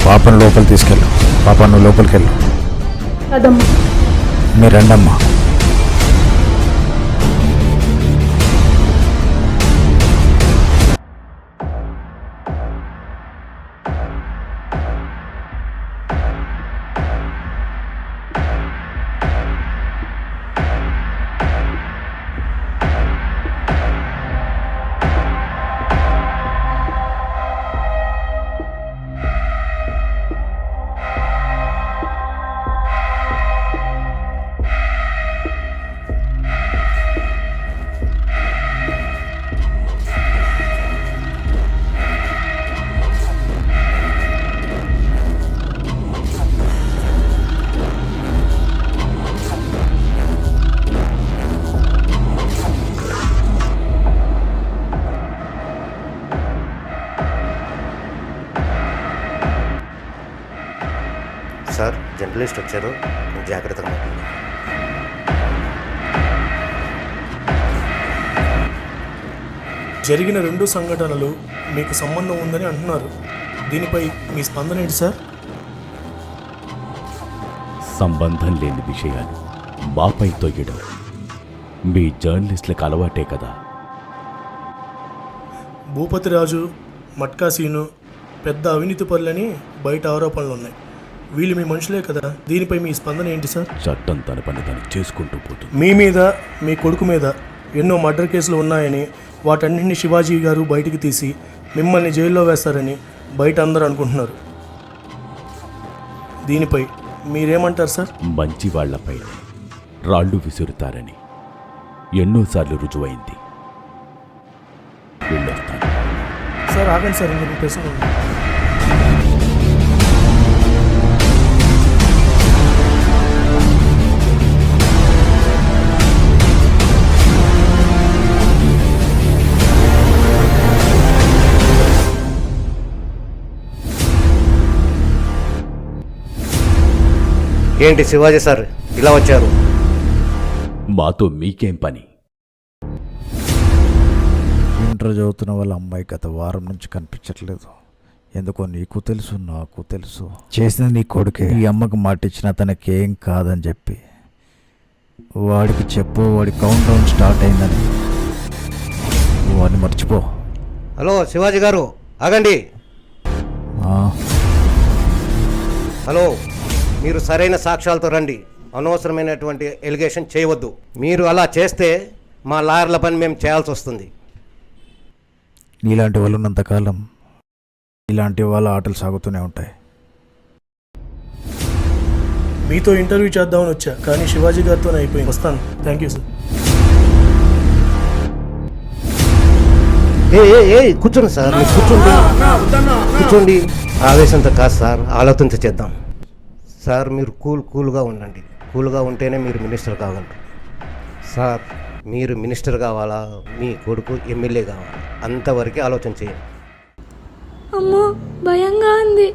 S1: పాపను లోపలికి తీసుకెళ్ళు. పాప నువ్వు లోపలికి వెళ్ళు. మీరు రండమ్మా.
S16: సార్ జర్నలిస్ట్ వచ్చారు, కొంచెం జాగ్రత్తగా మాట్లాడండి.
S17: జరిగిన 2 సంఘటనలు మీకు సంబంధం ఉందని అంటున్నారు. దీనిపై మీ స్పందన ఏంటి సార్?
S18: సంబంధం లేని విషయాలు మాపై తొయ్యడం మీ జర్నలిస్టులకు అలవాటే కదా.
S17: భూపతిరాజు, మట్కా సీను పెద్ద అవినీతి పరులని బయట ఆరోపణలు ఉన్నాయి. వీళ్ళు మీ మనుషులే కదా, దీనిపై మీ స్పందన ఏంటి సార్?
S18: చట్టం తన పని తను చేసుకుంటూ పోతుంది.
S17: మీ మీద, మీ కొడుకు మీద ఎన్నో మర్డర్ కేసులు ఉన్నాయని, వాటన్నింటినీ శివాజీ గారు బయటికి తీసి మిమ్మల్ని జైల్లో వేస్తారని బయట అందరూ అనుకుంటున్నారు. దీనిపై మీరేమంటారు సార్?
S18: మంచి వాళ్లపై రాళ్ళు విసురుతారని ఎన్నోసార్లు రుజువైంది. వెళ్ళొస్తాను
S17: సార్. ఆగండి సార్, ఇంకొక ప్రశ్న ఉంది.
S16: ఏంటి శివాజీ సార్ ఇలా వచ్చారు?
S18: మాతో మీకేం పని?
S1: ఇంటర్ చదువుతున్న వాళ్ళ అమ్మాయి గత వారం నుంచి కనిపించట్లేదు. ఎందుకో నీకు తెలుసు, నాకు తెలుసు. చేసిన నీ కొడుకే. ఈ అమ్మకు మాటిచ్చిన తనకేం కాదని చెప్పి వాడికి చెప్పు, వాడి కౌంట్ డౌన్ స్టార్ట్ అయిందని. వాడిని మర్చిపో.
S16: హలో శివాజీ గారు, ఆగండి. హలో, మీరు సరైన సాక్ష్యాలతో రండి. అనవసరమైనటువంటి ఎలిగేషన్ చేయవద్దు. మీరు అలా చేస్తే మా లాయర్ల పని మేము చేయాల్సి వస్తుంది.
S1: నీలాంటి వాళ్ళు ఉన్నంతకాలం ఇలాంటి వాళ్ళ ఆటలు సాగుతూనే ఉంటాయి.
S17: మీతో ఇంటర్వ్యూ చేద్దామని వచ్చా, కానీ శివాజీ గారితోనే అయిపోయింది. వస్తాను. Thank you sir.
S16: కూర్చోండి సార్, మీరు కూర్చోండి, కూర్చోండి. ఆవేశంతో కాదు సార్, ఆలోచనతో చేద్దాం. సార్ మీరు కూల్గా ఉండండి. కూల్గా ఉంటేనే మీరు మినిస్టర్ కాగలరు. సార్ మీరు మినిస్టర్ కావాలా, మీ కొడుకు ఎమ్మెల్యే కావాలా, అంతవరకే ఆలోచన చేయండి.
S14: అమ్మో భయంగా ఉంది.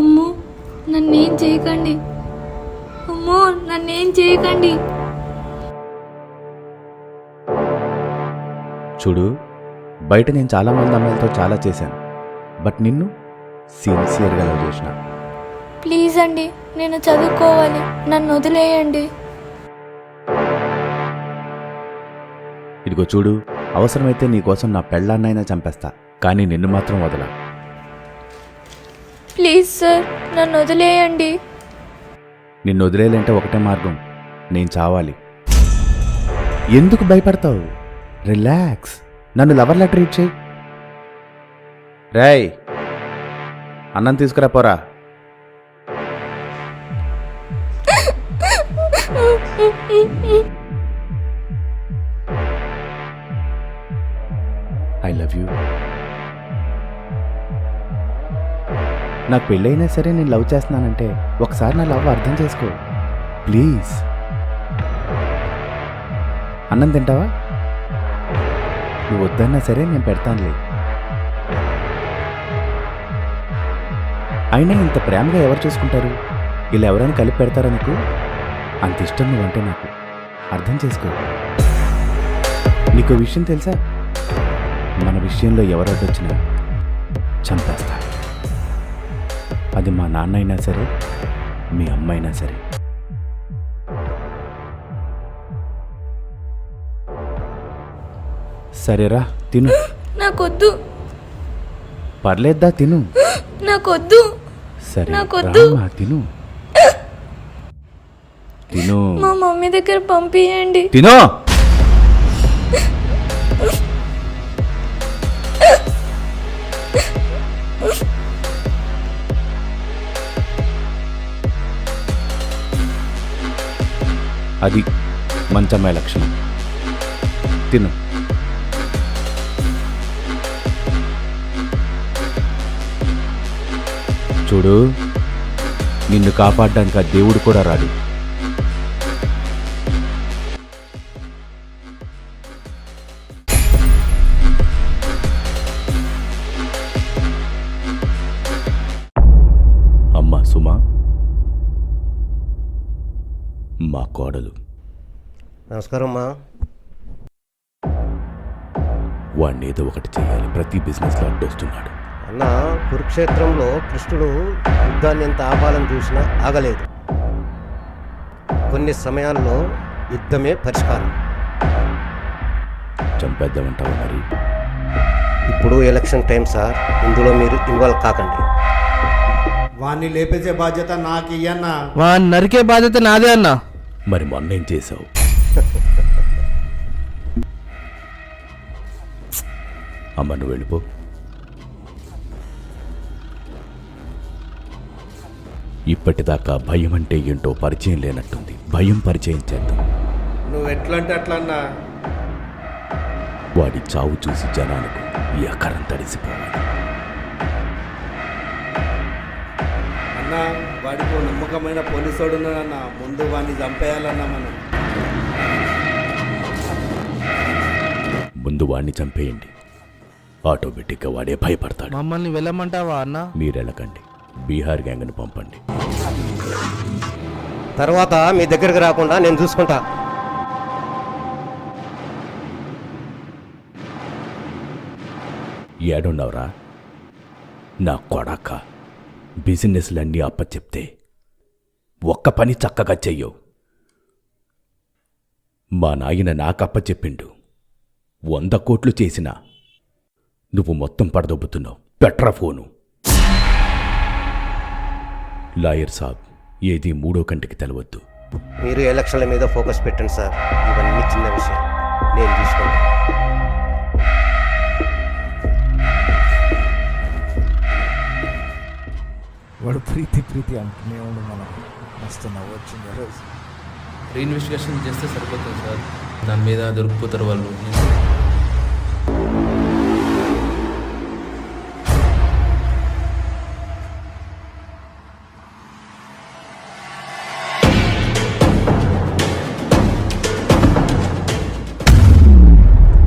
S14: అమ్మో నన్నేం చేయకండి. అమ్మో నన్నేం చేయకండి.
S2: చూడు, బయట నేను చాలామంది అమ్మాయిలతో చాలా చేశాను, బట్ నిన్ను సిన్సియర్గా లవ్ చేసిన.
S14: ప్లీజ్ అండి, నేను చదువుకోవాలి, నన్ను వదిలేయండి.
S2: ఇదిగో చూడు, అవసరమైతే నీకోసం నా పెళ్ళాన్నైనా చంపేస్తా, కానీ నిన్ను మాత్రం వదలా.
S14: ప్లీజ్ సార్, నన్ను వదిలేయండి.
S2: నిన్ను వదిలేయాలంటే ఒకటే మార్గం, నేను చావాలి. ఎందుకు భయపడతావు? రిలాక్స్, నన్ను లవర్లా ట్రీట్ చేయి. రేయ్, అన్నం తీసుకురా పోరా. I love you. నాకు పెళ్ళైనా సరే నేను లవ్ చేస్తున్నానంటే ఒకసారి నా లవ్ అర్థం చేసుకో ప్లీజ్. అన్నం తింటావా? నువ్వు వద్దన్నా సరే నేను పెడతానులే. అయినా ఇంత ప్రేమగా ఎవరు చేసుకుంటారు? ఇలా ఎవరైనా కలిపి పెడతారా నీకు? అంత ఇష్టం నువ్వంటే నాకు, అర్థం చేసుకో. నీకు విషయం తెలుసా? మన విషయంలో ఎవరొడ్డొచ్చినా చంపేస్తా. అది మా నాన్న అయినా సరే, మీ అమ్మ అయినా సరే. సరేరా, తిను.
S14: నాకొద్దు.
S2: పర్లేద్దా, తిను.
S14: నాకొద్దు.
S2: సరే
S14: నాకొద్దు.
S2: రామ్మా, తిను తిను.
S14: మా మమ్మీ దగ్గర పంపియండి.
S2: తిను. అది మంచమ్మాయి లక్షణం. తిను. చూడు,
S18: నిన్ను కాపాడడానికి ఆ దేవుడు కూడా రాడు. అమ్మా సుమా, మా కోడలు.
S16: నమస్కారం అమ్మా.
S18: వాడిని ఏదో ఒకటి చేయాలి, ప్రతి బిజినెస్లో అడ్డొస్తున్నాడు.
S16: అన్న, కురుక్షేత్రంలో కృష్ణుడు యుద్ధాన్ని ఎంత ఆపాలని చూసినా ఆగలేదు. కొన్ని సమయాల్లో యుద్ధమే పరిష్కారం.
S18: చంపేద్దామంటావా మరి?
S16: ఇప్పుడు ఎలక్షన్ టైం సార్, ఇందులో మీరు ఇన్వాల్వ్ కాకండి.
S7: వాడిని లేపేసే బాధ్యత నాకు ఇయ్యన్నా.
S11: వాడిని నరికే బాధ్యత నాదే అన్నా.
S18: మరి మొన్నేం చేసావు? అమ్మ నువ్వు వెళ్ళిపో. ఇప్పటిదాకా భయం అంటే ఏంటో పరిచయం లేనట్టుంది. భయం పరిచయం చేద్దాం.
S7: నువ్వు ఎట్లా అంటే అట్లా అన్నా.
S18: వాడి చావు చూసి జనాలకు ఈ అకరం తడిసిపోవాలి.
S7: అన్నా, వాడికి నమ్మకమైన పోలీసోడు ఉన్నాడన్నా. ముందు వాడిని చంపేయాలన్నా మనం.
S18: ముందు వాడిని చంపేయండి, ఆటోమేటిక్గా వాడే భయపడతాడు.
S11: మమ్మల్ని వెళ్ళమంటావా అన్న?
S18: మీరెళ్ళకండి, బీహార్ గ్యాంగ్ను పంపండి.
S16: తర్వాత మీ దగ్గరికి రాకుండా నేను చూసుకుంటా.
S18: ఏడున్నావురా నా కొడక? బిజినెస్లన్నీ అప్పచెప్తే ఒక్క పని చక్కగా చెయ్యవు. మా నాయన నాకప్పచెప్పిండు, 100 కోట్లు చేసినా నువ్వు మొత్తం పడదొబ్బుతున్నావు. పెట్రా ఫోను. లాయర్ సాబ్, ఏది మూడో కంటికి తెలవద్దు.
S16: మీరు ఎలక్షన్ల మీద ఫోకస్ పెట్టండి సార్. ఇవన్నీ చిన్న విషయం, నేను చూసుకుంటాను.
S1: వాడు ప్రీతి ప్రీతి అంటూనే ఉండు. మనం మస్తు నవ్వొచ్చింది ఆ రోజు.
S10: రీఇన్వెస్టిగేషన్ చేస్తే సరిపోతుంది సార్. దాని మీద దొరికిపోతారు వాళ్ళు.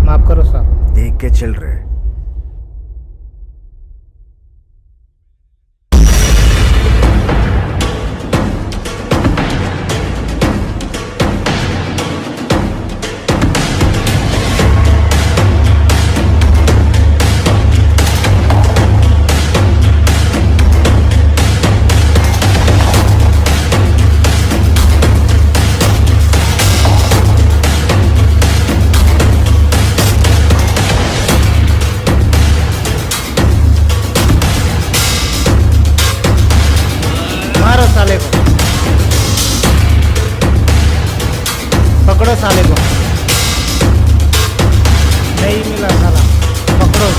S11: माफ करो साहब.
S1: देख के चल रहे.
S11: मारो साले को, पकड़ो साले को. नहीं मिला साला, पकड़ो.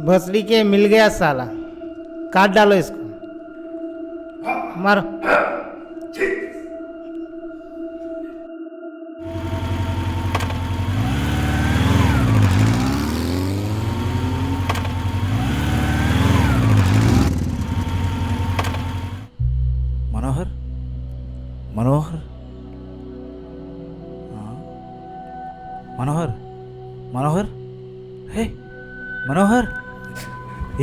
S11: भोसड़ी के मिल गया साला. काट डालो इसको.
S15: मारो।
S1: मनोहर मनोहर మనోహర్ మనోహర్ హే మనోహర్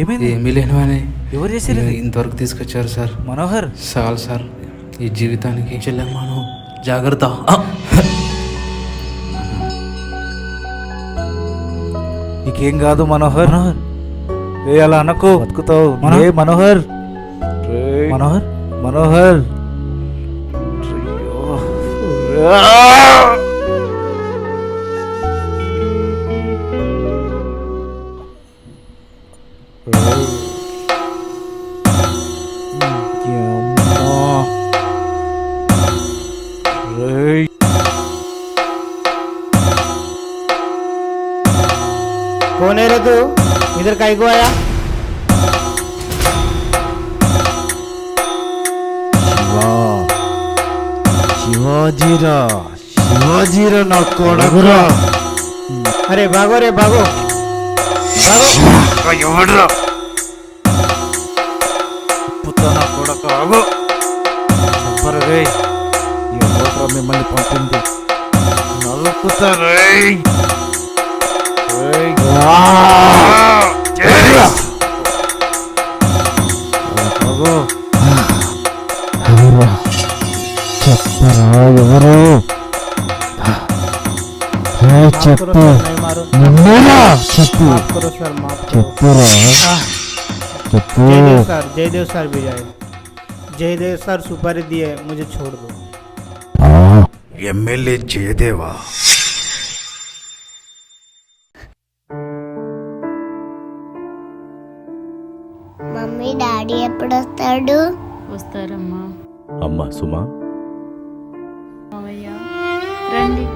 S1: ఏమైంది?
S10: ఏమీ లేనివానే
S1: ఎవరు చేశారు ఇది?
S10: ఇంతవరకు తీసుకొచ్చారు సార్.
S1: మనోహర్
S10: చాలు సార్ ఈ జీవితానికి. చెల్లెమ్మాను జాగ్రత్త.
S1: నీకేం కాదు మనోహర్. ఏ అలా అనకు, బతుకుతావు. ఏ మనోహర్ మనోహర్ మనోహర్
S15: कौन है रे तू? इधर काहे को आया?
S1: శివాజీరా శివాజీరా నా కొడుకురా.
S15: अरे भागो रे भागो भागो।
S1: ఎవడ్రా పుత్త నా కొడక ఆగు. చెప్పరు రే ఎవడ్రా మిమ్మల్ని పంపింది? నలుపుతా రే.
S3: చెప్పరా ఎవరు? చెప్పు నిన్నేనా? చెప్పు చెప్పురా చెప్పు.
S15: जयदेव सर भी आए। जयदेव सर सुपारी दिए, मुझे छोड़ दो।
S1: ఎమ్మెల్యే జయదేవా?
S14: మమ్మీ డాడీ ఎప్పుడు వస్తాడు?
S12: వస్తారమ్మా.
S18: అమ్మా సుమా,
S12: మావయ్య రండి.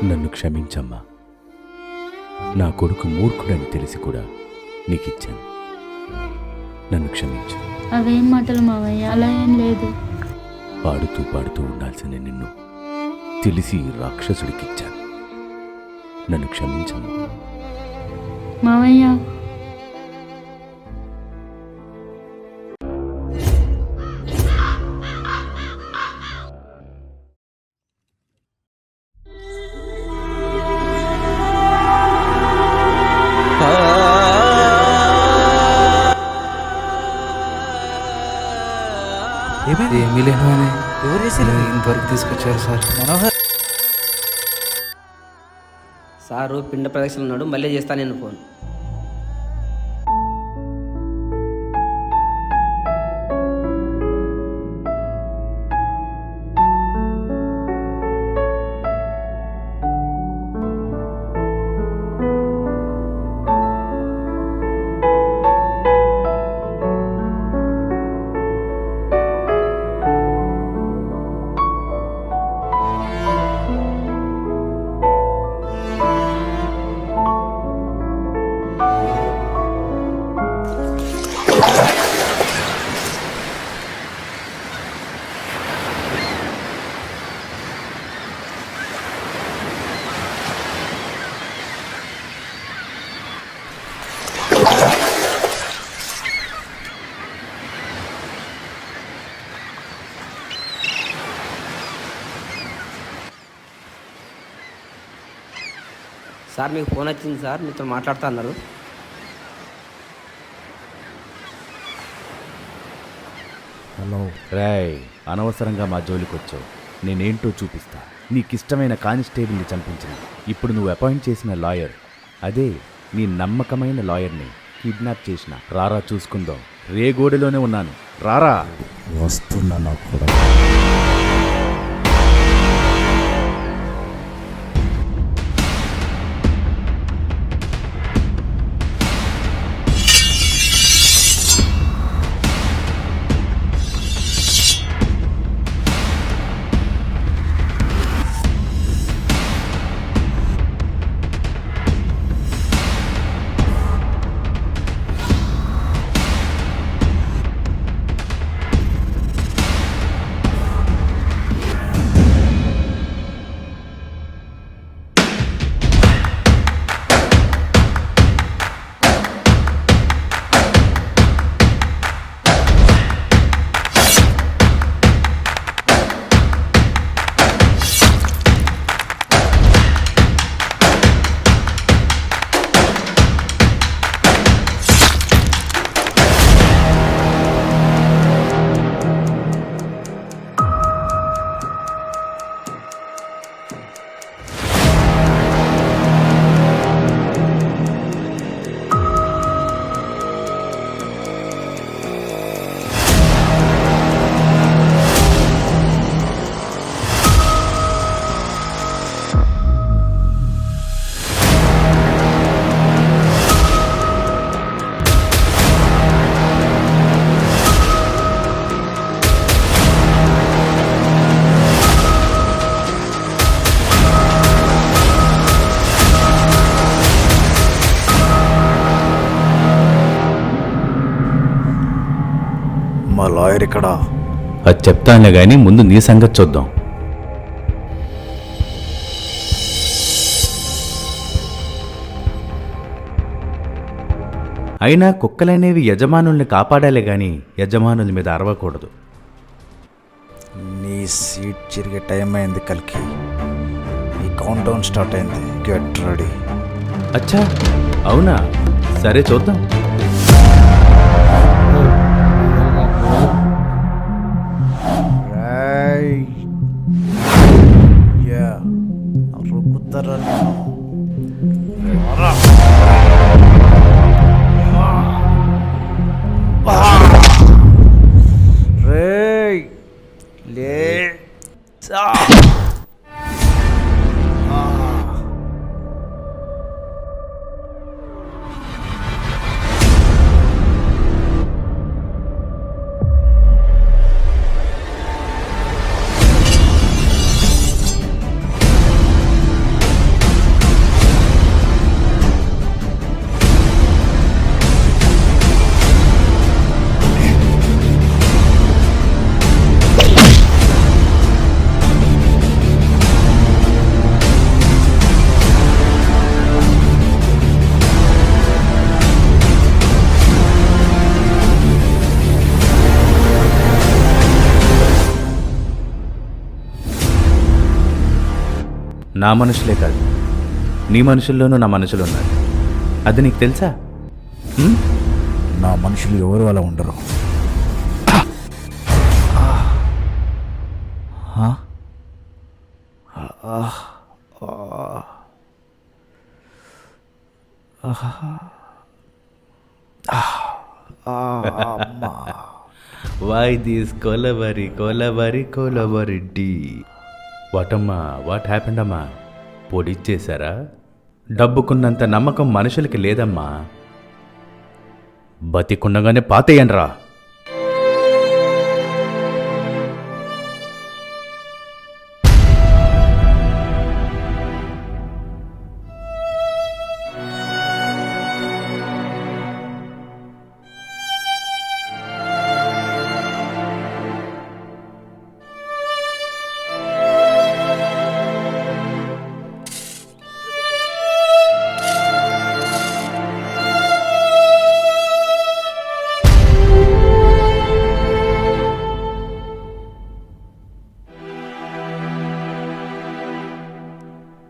S18: నన్ను క్షమించమ్మా. నా కొడుకు మూర్ఖుడని తెలిసి కూడా నీకిచ్చాను. నన్ను క్షమించు.
S12: అవేం మాటలు మావయ్య, అలా ఏం లేదు.
S18: పాడుతూ పాడుతూ ఉండాల్సిన నిన్ను తెలిసి రాక్షసుడికిచ్చాను. నన్ను క్షమించమ్మా.
S12: మావయ్య
S10: ఏమీ లేనివానే
S1: ఎవరు చేశారు?
S10: ఇంతవరకు తీసుకొచ్చారు సార్.
S1: మనోహర్
S15: సారు పిండ ప్రదక్షిణ ఉన్నాడు, మళ్ళీ చేస్తా నేను ఫోన్. సార్ మీకు ఫోన్ వచ్చింది సార్, మీతో మాట్లాడుతా అన్నారు.
S18: హలో రాయ్, అనవసరంగా మా జోలికి వచ్చావు. నేనేంటో చూపిస్తా. నీకిష్టమైన కానిస్టేబుల్ని చంపించిన ఇప్పుడు నువ్వు అపాయింట్ చేసిన లాయర్, అదే నీ నమ్మకమైన లాయర్ని కిడ్నాప్ చేసిన. రారా చూసుకుందాం. రేగోడలోనే ఉన్నాను, రారా.
S1: వస్తున్నా నా కూడా. మా లాయర్ ఇక్కడ.
S18: అది చెప్తానులే కానీ ముందు నీ సంగతి చూద్దాం. అయినా కుక్కలనేవి యజమానుల్ని కాపాడాలే గాని యజమానుల మీద అరవకూడదు.
S1: నీ సీట్ చిరిగే టైం అయింది కల్కి. ఈ కౌంట్ డౌన్ స్టార్ట్ అయింది. Get ready.
S18: అచ్చా అవునా? సరే చూద్దాం.
S1: రుక్కుతారా రేయ్ లే.
S18: నా మనుషులే కాదు, నీ మనుషుల్లోనూ నా మనుషులు ఉన్నారు. అది నీకు తెలుసా?
S1: నా మనుషులు ఎవరు అలా ఉండరు.
S18: వై దిస్ కొలబరి కొలబరి కొలబరి డి. వాటమ్మా, వాట్ హ్యాపెండ్ అమ్మా? పొడిచ్చేశారా? డబ్బుకున్నంత నమ్మకం మనుషులకి లేదమ్మా. బతికుండగానే పాతేయండ్రా.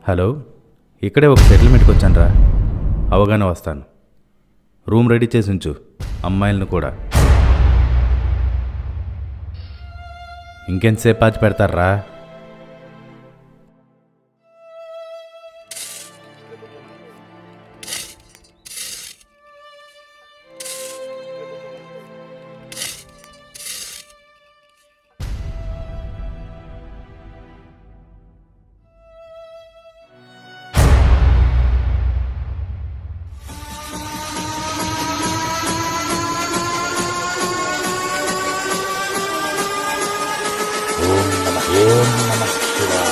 S18: హలో, ఇక్కడే ఒక సెటిల్మెంట్కి వచ్చాను రా. అవగానే వస్తాను. రూమ్ రెడీ చేసి ఉంచు, అమ్మాయిలను కూడా. ఇంకెంతసేపు పాచి పెడతారా?
S1: ఓం నమః శివాయ.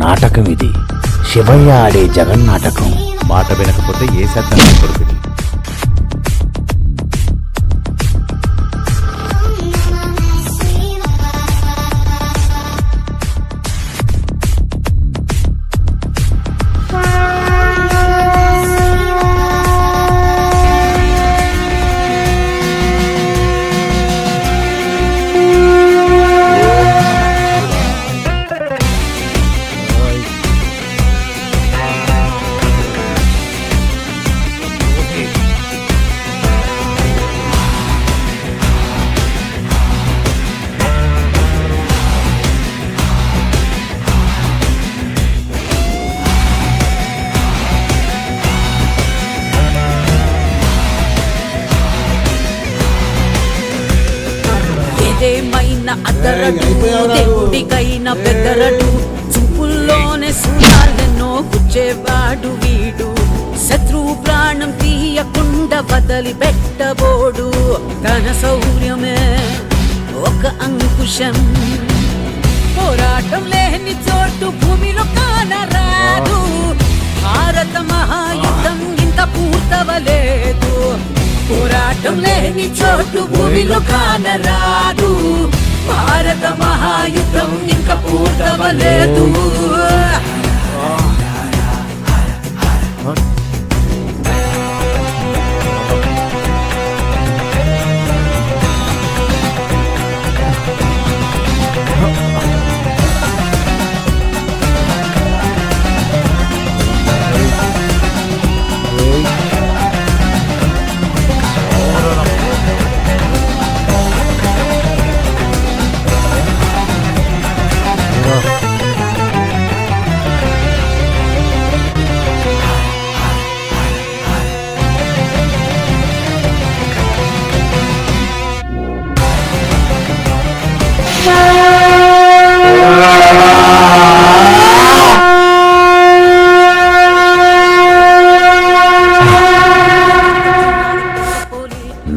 S2: నాటకం ఇది, శివయ్య ఆడే జగన్నాటకం.
S18: మాట వినకపోతే ఏ శబ్దం కొడుకుది.
S19: ఏదేమైనా అదరడు, దేవుడికైనా బెదరడు. చూపుల్లోనే సూటాలెన్నో గుచ్చేవాడు వీడు. శత్రువు ప్రాణం తీయకుండా వదిలి పెట్టబోడు. తన శౌర్యమే ఒక అంకుశం, పోరాటం లేని చోటు భూమిలో కానరాదు భారత మహాయుద్ధం ఇంత పూర్తవలేదు పోరాటం లేని చోటు భూమిలో కానరాదు భారత మహాయుద్ధం ఇంకా పూర్తవలేదు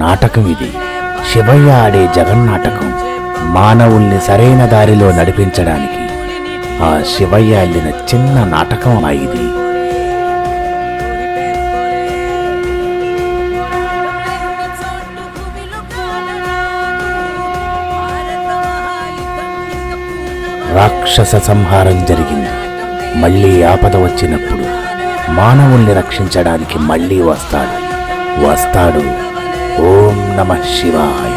S2: నాటకం ఇది శివయ్య ఆడే జగన్నాటకం మానవుల్ని సరైన దారిలో నడిపించడానికి ఆ శివయ్య అల్లిన చిన్న నాటకం ఇది రాక్షస సంహారం జరిగింది మళ్ళీ ఆపద వచ్చినప్పుడు మానవుల్ని రక్షించడానికి మళ్ళీ వస్తాడు ఓం నమః శివాయ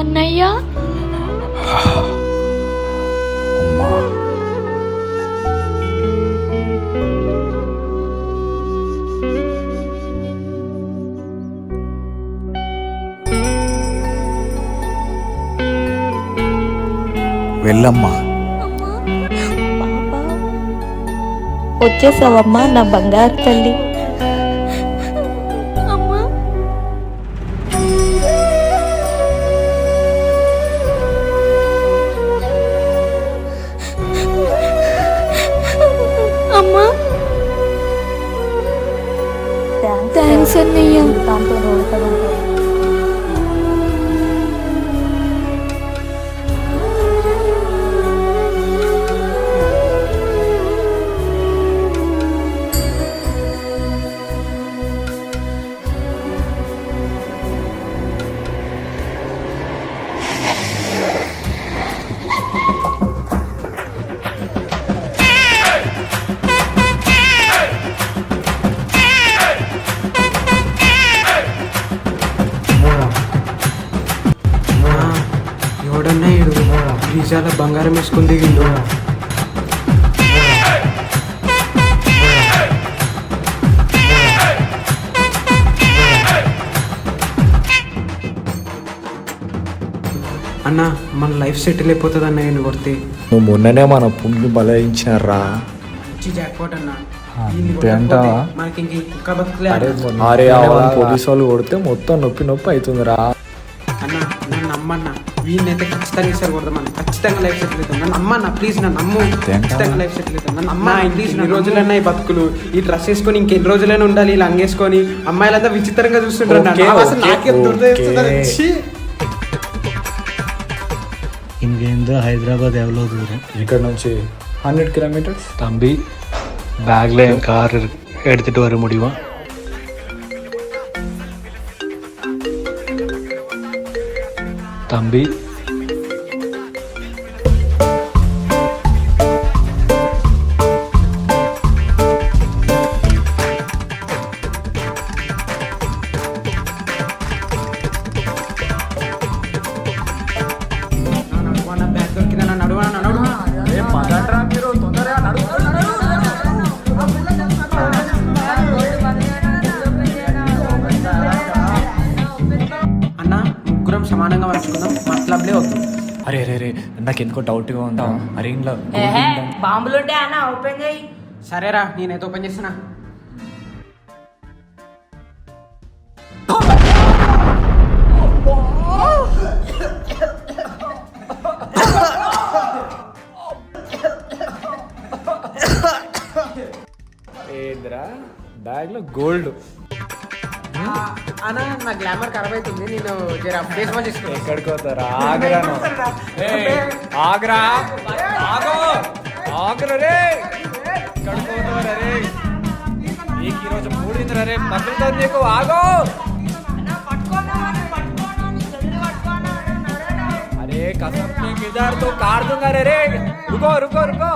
S14: అన్నయ్య
S1: వెళ్ళమ్మా.
S4: వచ్చేసావమ్మా నా బంగారు తల్లి.
S14: అమ్మా థ్యాంక్స్ అన్నయ్య.
S11: ఎవడన్నా ఏడు వీసాల బంగారం వేసుకుని దిగిండు. అన్న మన లైఫ్ సెటిల్ అయిపోతుంది అన్న నేను కొడితే.
S3: నువ్వు మొన్ననే మన పుండ్ని బలాయించారా
S11: జాక్పాట్ అన్న.
S3: అంతే అంటావా?
S11: మనకి ఇంక ఇంకా బతుకులే
S3: అరే పోలీసు వాళ్ళు కొడితే మొత్తం నొప్పి అవుతుందిరా
S11: అన్న. నన్ను నమ్మన్న వీళ్ళైతే ఖచ్చితంగా ఈసారి కొడదామన్న. ఖచ్చితంగా లైఫ్ సెటిల్ అవుతాం. నన్ను నమ్మన్న ప్లీజ్, నన్ను నమ్ము. ఖచ్చితంగా లైఫ్ సెటిల్ అవుతాం. నన్ను అమ్మ ప్లీజ్. ఎన్ని రోజులన్నా ఈ బతుకులు ఈ డ్రెస్ వేసుకొని ఇంకెన్ని రోజులైనా ఉండాలి ఇలా అంగేసుకొని. అమ్మాయిలంతా విచిత్రంగా చూస్తుంటారు. నాకే
S20: ఇంకేందో హైదరాబాద్ ఎవరో దూరం.
S3: ఇక్కడ నుంచి 100 kilometers.
S20: தம்பி பேக்ல என் கார் எடுத்துட்டு வர முடியுமா? தம்பி
S11: సమానంగా పంచుకుందాం. మతలబ్లే అవుతుంది.
S3: అరే అరే అరే నాకు ఎందుకో డౌట్గా ఉందా. అరే ఇంట్లో
S9: బాంబులుంటే అన్న ఓపెన్ చేయి.
S11: సరేరా నేనైతే ఓపెన్ చేస్తున్నా.
S3: బ్యాగ్లో గోల్డ్.
S11: అన్న నా గ్లామర్ ఖరాబ్ అవుతుంది, నేను జర ఫేస్ వాష్ చేసుకుంటాను.
S3: ఎక్కడికి పోతారా? ఆగ్రాను. ఆగ్రా ఆగో ఆగ్రా రే, ఎక్కడికి పోతారా రే? నీకు ఈరోజు మూడిందిరా రే, మగ్గుతుంది నీకు. ఆగో अरे कसम नहीं किधर तो कार दूंगा रे. रुको रुको रुको.